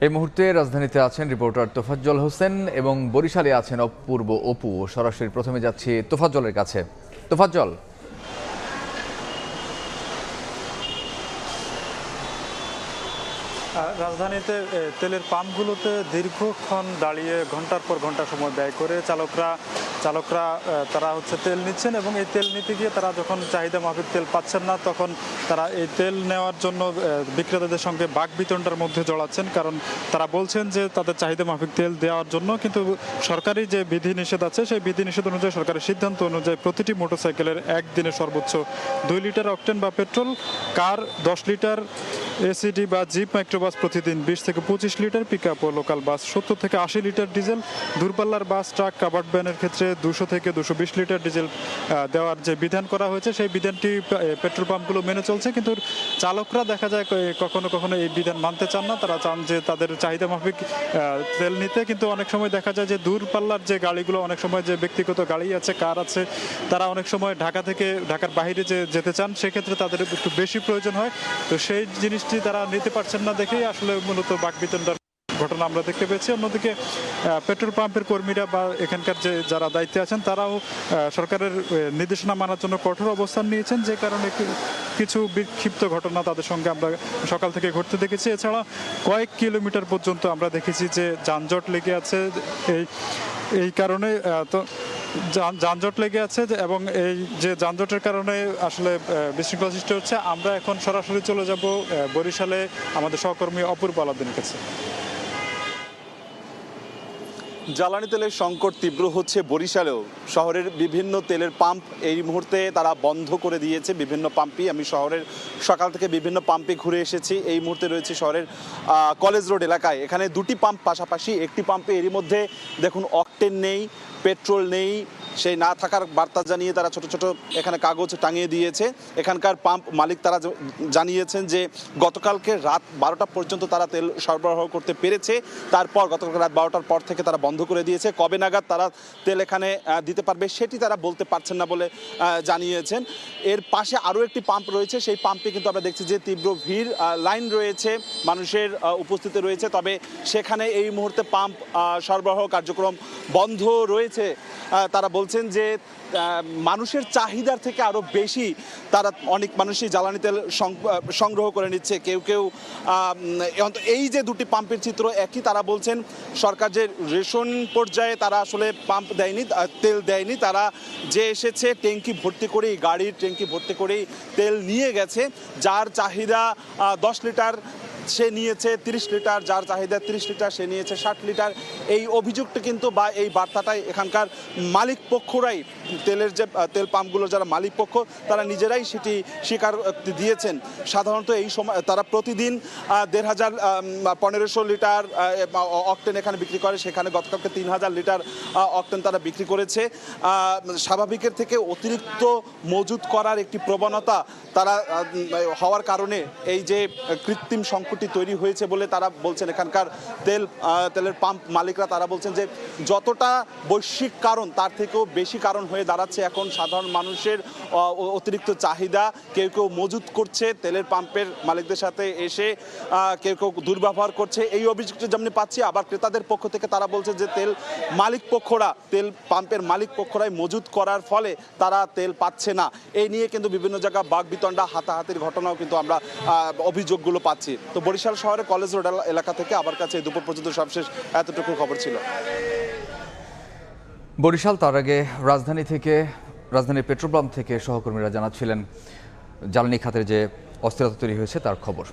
এই মুহূর্তে রাজধানীতে আছেন রিপোর্টার তোফাজ্জল হোসেন এবং বরিশালে আছেন অপূর্ব অপু। সরাসরি প্রথমে যাচ্ছি তোফাজ্জলের কাছে। তোফাজ্জল, রাজধানীতে তেলের পাম্পগুলোতে দীর্ঘক্ষণ দাঁড়িয়ে ঘন্টার পর ঘন্টা সময় ব্যয় করে চালকরা তারা তেল নিচ্ছেন এবং এই তেল নিতে গিয়ে তারা যখন চাহিদা মাফিক তেল পাচ্ছেন না, তখন তারা এই তেল নেওয়ার জন্য বিক্রেতাদের সঙ্গে বাকবিতণ্ডার মধ্যে জড়াচ্ছেন। কারণ তারা বলছেন যে তাদের চাহিদা মাফিক তেল দেওয়ার জন্য, কিন্তু সরকারি যে বিধিনিষেধ আছে সেই বিধিনিষেধ অনুযায়ী, সরকারের সিদ্ধান্ত অনুযায়ী প্রতিটি মোটরসাইকেলের একদিনে সর্বোচ্চ 2 লিটার অকটেন বা পেট্রোল, কার 10 লিটার, এসিডি বা জিপ মাইক্রোবাস প্রতিদিন 20 থেকে 25 লিটার, পিকআপ ও লোকাল বাস 70 থেকে 80 লিটার ডিজেল, দূরপাল্লার বাস, ট্রাক, কাভার্ড ভ্যানের ক্ষেত্রে 200 থেকে 220 লিটার ডিজেল দেওয়ার যে বিধান করা হয়েছে সেই বিধানটি পেট্রোল পাম্পগুলো মেনে চলছে। কিন্তু চালকরা দেখা যায় কখনো কখনো এই বিধান মানতে চান না। তারা চান যে তাদের চাহিদা মাফিক তেল নিতে, কিন্তু অনেক সময় দেখা যায় যে দূরপাল্লার যে গাড়িগুলো, অনেক সময় যে ব্যক্তিগত গাড়ি আছে, কার আছে, তারা অনেক সময় ঢাকা থেকে ঢাকার বাইরে যেতে চান, সেক্ষেত্রে তাদের একটু বেশি প্রয়োজন হয়। তো সেই জিনিসটি তারা নিতে পারছেন না দেখেই আসলে মূলত বাকবিতণ্ডার ঘটনা আমরা দেখতে পেয়েছি। অন্যদিকে পেট্রোল পাম্পের কর্মীরা বা এখানকার যারা দায়িত্বে আছেন তারাও সরকারের নির্দেশনা মানার জন্য কঠোর অবস্থান নিয়েছেন, যে কারণে কিছু বিক্ষিপ্ত ঘটনা তাদের সঙ্গে আমরা সকাল থেকে ঘটতে দেখেছি। এছাড়া কয়েক কিলোমিটার পর্যন্ত আমরা দেখেছি যে যানজট লেগে আছে। এই কারণে তো যানজট লেগে আছে এবং এই যে যানজটের কারণে আসলে বিশৃঙ্খলা সৃষ্টি হচ্ছে। আমরা এখন সরাসরি চলে যাব বরিশালে আমাদের সহকর্মী অপূর্ব আলাদিনের কাছে। জ্বালানি তেলের সংকট তীব্র হচ্ছে বরিশালেও। শহরের বিভিন্ন তেলের পাম্প এই মুহূর্তে তারা বন্ধ করে দিয়েছে, বিভিন্ন পাম্পই। আমি শহরের সকাল থেকে বিভিন্ন পাম্পে ঘুরে এসেছি। এই মুহূর্তে রয়েছে শহরের কলেজ রোড এলাকায়। এখানে দুটি পাম্প পাশাপাশি, একটি পাম্পে এরই মধ্যে দেখুন অকটেন নেই, পেট্রোল নেই, সেই না থাকার বার্তা জানিয়ে তারা ছোট ছোট এখানে কাগজ টাঙিয়ে দিয়েছে। এখানকার পাম্প মালিক তারা জানিয়েছেন যে গতকালকে রাত 12টা পর্যন্ত তারা তেল সরবরাহ করতে পেরেছে, তারপর গতকাল রাত 12টার পর থেকে তারা বন্ধ করে দিয়েছে। কবে নাগাদ তারা তেল এখানে দিতে পারবে সেটি তারা বলতে পারছেন না বলে জানিয়েছেন। এর পাশে আরও একটি পাম্প রয়েছে, সেই পাম্পে কিন্তু আমরা দেখছি যে তীব্র ভিড়, লাইন রয়েছে, মানুষের উপস্থিতি রয়েছে, তবে সেখানে এই মুহূর্তে পাম্প সরবরাহ কার্যক্রম বন্ধ রয়েছে। তারা বলছেন যে মানুষের চাহিদার থেকে আরও বেশি তারা অনেক মানুষই জ্বালানি তেল সংগ্রহ করে নিচ্ছে। কেউ কেউ এই যে দুটি পাম্পের চিত্র একই। তারা বলছেন সরকার যে রেশন পর্যায়ে তারা আসলে পাম্প দেয়নি, তেল দেয়নি, তারা যে এসেছে ট্যাঙ্কি ভর্তি করেই, গাড়ির ট্যাঙ্কি ভর্তি করেই তেল নিয়ে গেছে। যার চাহিদা 10 লিটার সে নিয়েছে 30 লিটার, যার চাহিদা 30 লিটার সে নিয়েছে 60 লিটার। এই অভিযোগটা কিন্তু বা এই বার্তাটাই এখানকার মালিক পক্ষরাই, তেলের যে তেল পাম্পগুলোর যারা মালিক পক্ষ তারা নিজেরাই সেটি স্বীকার দিয়েছেন। সাধারণত এই সময় তারা প্রতিদিন 1500 লিটার অকটেন এখানে বিক্রি করে, সেখানে গতকালকে 3000 লিটার অকটেন তারা বিক্রি করেছে। স্বাভাবিকের থেকে অতিরিক্ত মজুত করার একটি প্রবণতা তারা হওয়ার কারণে এই যে কৃত্রিম সংকটটি তৈরি হয়েছে বলে তারা বলছেন। এখানকার তেলের পাম্প মালিকরা তারা বলছেন যে যতটা বৈশ্বিক কারণ তার থেকেও বেশি কারণ হয়ে দাঁড়াচ্ছে এখন সাধারণ মানুষের অতিরিক্ত চাহিদা। কেউ কেউ মজুত করছে তেলের পাম্পের মালিকদের সাথে এসে, কেউ কেউ দুর্ব্যবহার করছে, এই অভিযোগটা যেমনি পাচ্ছি। আবার ক্রেতাদের পক্ষ থেকে তারা বলছে যে তেল পাম্পের মালিক পক্ষরাই মজুত করার ফলে তারা তেল পাচ্ছে না। এই নিয়ে কিন্তু বিভিন্ন জায়গায় বাকবিতণ্ডা, হাতাহাতির ঘটনাও কিন্তু আমরা অভিযোগগুলো পাচ্ছি। তো বরিশাল শহরে কলেজ রোড এলাকা থেকে আমার কাছে দুপুর পর্যন্ত সবশেষ এতটুকু খবর ছিল। বরিশাল, তার আগে রাজধানীর পেট্রোল পাম্প থেকে সহকর্মীরা জানাচ্ছিলেন জ্বালানি খাতের যে অস্থিরতা তৈরি হয়েছে তার খবর।